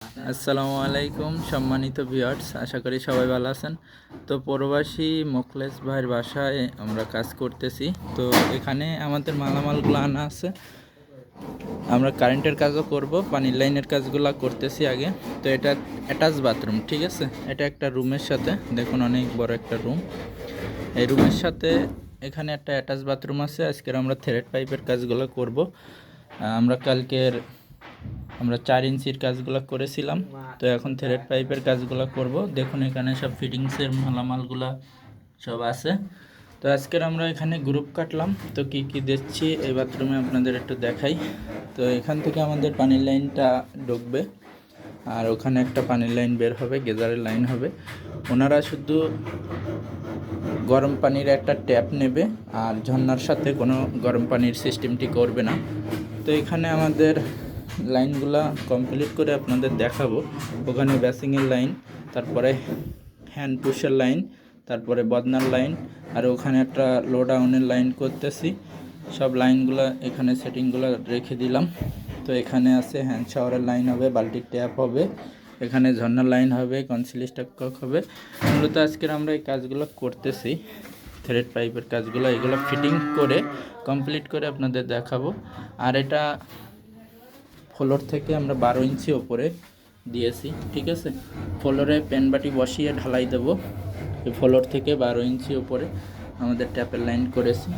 আসসালামু আলাইকুম সম্মানিত ভিউয়ার্স, আশা করি সবাই ভালো আছেন। তো প্রবাসী মোখলেস ভাইয়ের বাসায় আমরা কাজ করতেছি। তো এখানে আমাদের মালামালগুলো আনা আছে। আমরা কারেন্টের কাজও করব, পানির লাইনের কাজগুলো করতেছি আগে। তো এটা অ্যাটাচ বাথরুম, ঠিক আছে। এটা একটা রুমের সাথে, দেখুন অনেক বড় একটা রুম। এই রুমের সাথে এখানে একটা অ্যাটাচ বাথরুম আছে। আজকের আমরা থ্রেড পাইপের কাজগুলো করব। আমরা 4 ইঞ্চির কাজগুলো করেছিলাম, তো এখন থ্রেড পাইপের কাজগুলো করব। দেখুন এখানে সব ফিটিংসের মালামালগুলা সব আছে। তো আজকের আমরা এখানে গ্রুপ কাটলাম। তো কি কি দিচ্ছি এই বাথরুমে আপনাদের একটু দেখাই। তো এখান থেকে আমাদের পানির লাইনটা ঢুকবে, আর ওখানে একটা পানির লাইন বের হবে, গেজারের লাইন হবে। ওনারা শুধু গরম পানির একটা ট্যাপ নেবে, আর ঝর্নার সাথে কোনো গরম পানির সিস্টেমটি করবে না। তো এখানে আমাদের লাইনগুলা কমপ্লিট করে আপনাদের দেখাবো। ওখানে বেসিংয়ের লাইন, তারপরে হ্যান্ড পুশের লাইন, তারপরে বদনার লাইন, আর ওখানে একটা লো ডাউনের লাইন করতেছি। সব লাইনগুলো এখানে সেটিংগুলো রেখে দিলাম। তো এখানে আছে হ্যান্ড শাওয়ারের লাইন হবে, বাল্টির ট্যাপ হবে, এখানে ঝর্নার লাইন হবে, কনসিল স্টক হবে। মূলত আজকের আমরা এই কাজগুলো করতেছি, থ্রেড পাইপের কাজগুলো। এগুলো ফিটিং করে কমপ্লিট করে আপনাদের দেখাবো। আর এটা ফ্লোর থেকে আমরা 12 ইঞ্চি ওপরে দিয়েছি, ঠিক আছে। ফ্লোরে পেনবাটি বসিয়ে ঢালাই দেব। এই ফ্লোর থেকে 12 ইঞ্চি ওপরে আমাদের ট্যাপের লাইন করেছি।